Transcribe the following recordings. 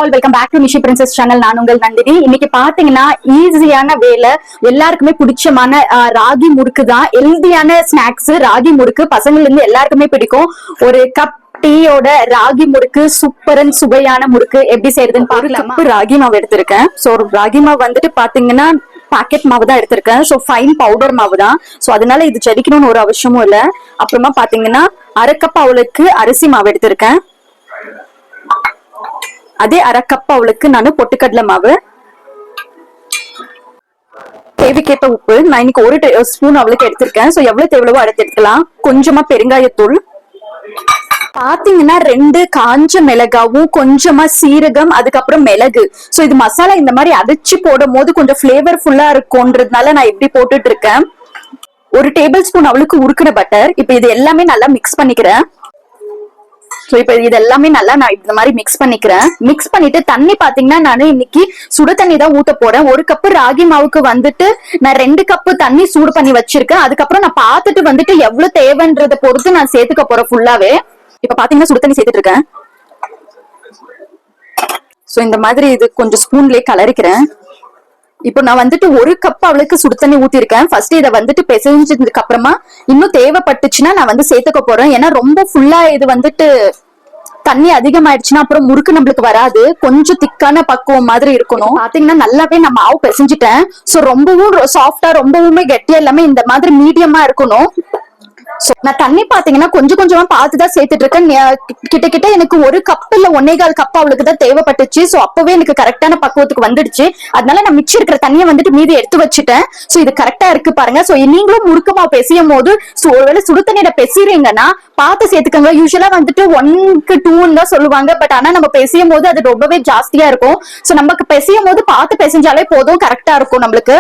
All welcome back to Nishi princess channel. நான் உங்கள் நந்தினி. இன்னைக்கு பாத்தீங்கன்னா ஈஸியான வேலை, எல்லாருக்குமே பிடிச்சமான ராகி முறுக்கு தான். ஹெல்தியான ஸ்நாக்ஸ் ராகி முறுக்கு, பசங்கள்ல இருந்து எல்லாருக்குமே பிடிக்கும். ஒரு கப் டீயோட ராகி முறுக்கு, சூப்பர் அண்ட் சுவையான முறுக்கு எப்படி செய்யறதுன்னு பார்க்கலாமா? ராகி மாவு எடுத்திருக்கேன். சோ ராகி மாவு வந்துட்டு பாத்தீங்கன்னா பாக்கெட் மாவு தான் எடுத்திருக்கேன். சோ ஃபைன் பவுடர் மாவு தான். சோ அதனால இது ஜடிக்கணும்னு ஒரு அவசியமும் இல்ல. அப்புறமா பாத்தீங்கன்னா அரை கப் அவளுக்கு அரிசி மாவு எடுத்திருக்கேன். அதே அரை கப் அவளுக்கு நான் பொட்டுக்கடலை மாவு, தேவைக்கேற்ப உப்பு. நான் இன்னைக்கு ஒரு ஸ்பூன் அவளுக்கு எடுத்திருக்கேன். சோ எவ்வளவு தேவையோ அடுத்து எடுத்துக்கலாம். கொஞ்சமா பெருங்காயத்தூள், பாத்தீங்கன்னா 2 காஞ்ச மிளகாவும் கொஞ்சமா சீரகம், அதுக்கப்புறம் மிளகு. சோ இது மசாலா இந்த மாதிரி அரைச்சு போடும் போது கொஞ்சம் பிளேவர்ஃபுல்லா இருக்கும்ன்றதுனால நான் இப்படி போட்டுட்டு இருக்கேன். ஒரு டேபிள் ஸ்பூன் அவளுக்கு உருக்குன பட்டர். இப்ப இது எல்லாமே நல்லா மிக்ஸ் பண்ணிக்கிறேன். சோ இப்ப இது எல்லாமே நல்லா நான் இந்த மாதிரி மிக்ஸ் பண்ணிக்கிறேன். மிக்ஸ் பண்ணிட்டு தண்ணி பாத்தீங்கன்னா நான் இன்னைக்கு சுடு தண்ணி தான் ஊத்த போறேன். ஒரு கப்பு ராகி மாவுக்கு வந்துட்டு நான் 2 கப்பு தண்ணி சூடு பண்ணி வச்சிருக்கேன். அதுக்கப்புறம் நான் பாத்துட்டு வந்துட்டு எவ்வளவு தேவைன்றத பொறுத்து நான் சேர்த்துக்க போறேன் ஃபுல்லாவே. இப்ப பாத்தீங்கன்னா சுடு தண்ணி சேர்த்துட்டு இருக்கேன். சோ இந்த மாதிரி இது கொஞ்சம் ஸ்பூன்லயே கலரிக்கிறேன். இப்போ நான் வந்துட்டு ஒரு கப் அவளுக்கு சுடு தண்ணி ஊத்திருக்கேன். ஃபர்ஸ்ட் இதை வந்துட்டு பிசைஞ்சதுக்கு அப்புறமா இன்னும் தேவைப்பட்டுச்சுன்னா நான் வந்து சேர்த்துக்க போறேன். ஏன்னா ரொம்ப ஃபுல்லா இது வந்துட்டு தண்ணி அதிகமாயிடுச்சுன்னா அப்புறம் முறுக்கு நம்மளுக்கு வராது. கொஞ்சம் திக்கான பக்குவம் மாதிரி இருக்கணும். பாத்தீங்கன்னா நல்லாவே நான் மாவு பிசைஞ்சிட்டேன். சோ ரொம்பவும் சாஃப்டா ரொம்பவுமே கெட்டியா இல்லாம இந்த மாதிரி மீடியமா இருக்கணும். நான் தண்ணி பாத்தீங்கன்னா கொஞ்சம் கொஞ்சமா பார்த்துதான் சேர்த்துட்டு இருக்கேன். கிட்ட எனக்கு ஒரு கப் இல்ல 1.25 கப் அவளுக்கு தான் தேவைப்பட்டுச்சு. சோ அப்பவே எனக்கு கரெக்டான பக்குவத்துக்கு வந்துடுச்சு. அதனால நான் மிச்சம் இருக்கிற தண்ணியை வந்துட்டு மீதி எடுத்து வச்சுட்டேன். சோ இது கரெக்டா இருக்கு பாருங்க. சோ நீங்களும் முறுக்கமா பெசியும் போது ஒருவேளை சுடு தண்ணியில பெசிறீங்கன்னா பார்த்து சேர்த்துக்கோங்க. யூஸ்வலா வந்துட்டு 1க்கு 2 தான் சொல்லுவாங்க. பட் ஆனா நம்ம பெசியும் போது அது ரொம்பவே ஜாஸ்தியா இருக்கும். சோ நமக்கு பெசியும் போது பார்த்து பெசிஞ்சாலே போதும், கரெக்டா இருக்கும் நம்மளுக்கு.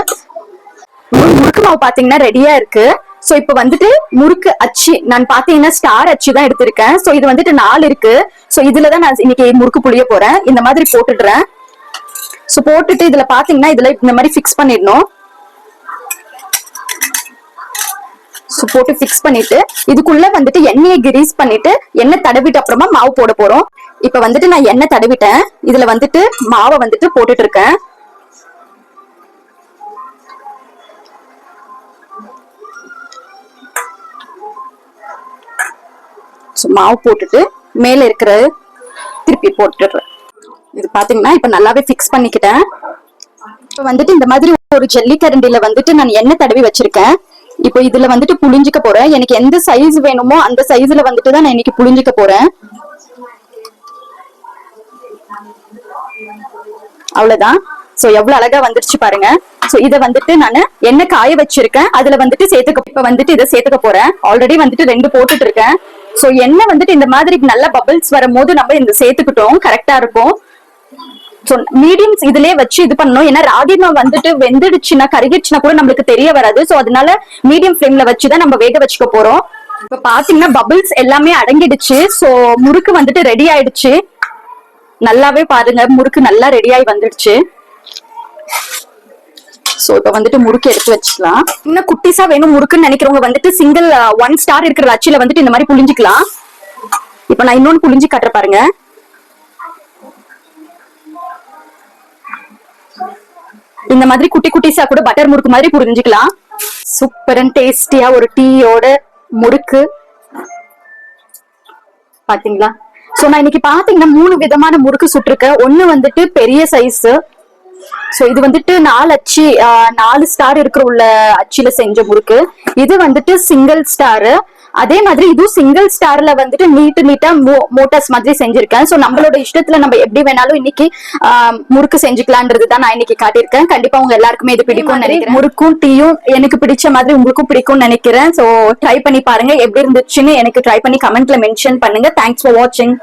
முறுக்கு மாவு பாத்தீங்கன்னா ரெடியா இருக்கு. சோ இப்ப வந்துட்டு முறுக்கு அச்சு நான் பாத்தீங்கன்னா ஸ்டார் அச்சு தான் எடுத்திருக்கேன். சோ இது வந்துட்டு 4 இருக்கு. சோ இதுலதான் நான் இன்னைக்கு முறுக்கு புளிய போறேன். இந்த மாதிரி போட்டுடுறேன். சோ போட்டுட்டு இதுல பாத்தீங்கன்னா இதுல இந்த மாதிரி பிக்ஸ் பண்ணிடணும். சோ போட்டு பிக்ஸ் பண்ணிட்டு இதுக்குள்ள வந்துட்டு எண்ணெயை கிரீஸ் பண்ணிட்டு எண்ணெய் தடவிட்டு அப்புறமா மாவு போட போறோம். இப்ப வந்துட்டு நான் எண்ணெய் தடவிட்டேன். இதுல வந்துட்டு மாவை வந்துட்டு போட்டுட்டு இருக்கேன். மாவு போட்டுட்டு மேல இருக்கிற திருப்பி போட்டுடுறேன். இது பாத்தீங்கன்னா இப்ப நல்லாவே பிக்ஸ் பண்ணிக்கிட்டேன். இப்ப வந்துட்டு இந்த மாதிரி ஒரு ஜல்லி கரண்டில வந்துட்டு நான் எண்ணெய் தடவி வச்சிருக்கேன். இப்போ இதுல வந்துட்டு புளிஞ்சிக்க போறேன். எனக்கு எந்த சைஸ் வேணுமோ அந்த சைஸ்ல வந்துட்டு தான் நான் இன்னைக்கு புளிஞ்சிக்க போறேன். அவ்வளவுதான். சோ எவ்வளவு அழகா வந்துருச்சு பாருங்க. சோ இத வந்துட்டு நான் எண்ணெய் காய வச்சிருக்கேன். அதுல வந்துட்டு சேர்த்துக்க இப்ப வந்துட்டு இதை சேர்த்துக்க போறேன். ஆல்ரெடி வந்துட்டு 2 போட்டுட்டு இருக்கேன். சோ எண்ணெய் வந்துட்டு இந்த மாதிரி நல்ல பபிள்ஸ் வரும்போது நம்ம இந்த சேர்த்துக்கிட்டோம், கரெக்டா இருக்கும். சோ மீடியம் இதுலயே வச்சு இது பண்ணணும். ஏன்னா ராகி மாவு வந்துட்டு வெந்துடுச்சுன்னா கருகிடுச்சுன்னா கூட நம்மளுக்கு தெரிய வராது. சோ அதனால மீடியம் ஃபிளேம்ல வச்சுதான் நம்ம வேக வச்சுக்க போறோம். இப்ப பாத்தீங்கன்னா பபிள்ஸ் எல்லாமே அடங்கிடுச்சு. சோ முறுக்கு வந்துட்டு ரெடி ஆயிடுச்சு. நல்லாவே பாருங்க, முறுக்கு நல்லா ரெடி ஆகி வந்துடுச்சு. சோ இப்ப வந்துட்டு முறுக்கு எடுத்து வச்சுக்கலாம். இன்னும் குட்டிஸா வேணும் முறுக்குன்னு நினைக்கிறவங்க வந்துட்டு சிங்கிள் 1 ஸ்டார் இருக்கிற அச்சுல வந்துட்டு இந்த மாதிரி புளிஞ்சிக்கலாம். இப்ப நான் இன்னொன்னு புளிஞ்சு காட்டுற பாருங்க. இந்த மாதிரி குட்டி குட்டிஸா கூட பட்டர் முறுக்கு மாதிரி புரிஞ்சுக்கலாம். சூப்பர் அண்ட் டேஸ்டியா ஒரு டீயோட முறுக்கு பாத்தீங்களா. சோ நான் இன்னைக்கு பாத்தீங்கன்னா 3 விதமான முறுக்கு சுட்டிருக்கேன். ஒண்ணு வந்துட்டு பெரிய சைஸ். சோ இது வந்துட்டு 4 ஸ்டார் இருக்கிற உள்ள அச்சில செஞ்ச முறுக்கு. இது வந்துட்டு சிங்கிள் ஸ்டார். அதே மாதிரி இதுவும் சிங்கிள் ஸ்டார்ல வந்துட்டு நீட்டா மோட்டார்ஸ் மாதிரி செஞ்சிருக்கேன். சோ நம்மளோட இஷ்டத்துல நம்ம எப்படி வேணாலும் இன்னைக்கு முறுக்கு செஞ்சுக்கலான்றதுதான் நான் இன்னைக்கு காட்டியிருக்கேன். கண்டிப்பா உங்க எல்லாருக்குமே இது பிடிக்கும்னு நினைக்கிறேன். முறுக்கும் டீயும் எனக்கு பிடிச்ச மாதிரி உங்களுக்கும் பிடிக்கும்னு நினைக்கிறேன். சோ ட்ரை பண்ணி பாருங்க. எப்படி இருந்துச்சுன்னு எனக்கு ட்ரை பண்ணி கமெண்ட்ல மென்ஷன் பண்ணுங்க. தேங்க்ஸ் ஃபார் வாட்சிங்.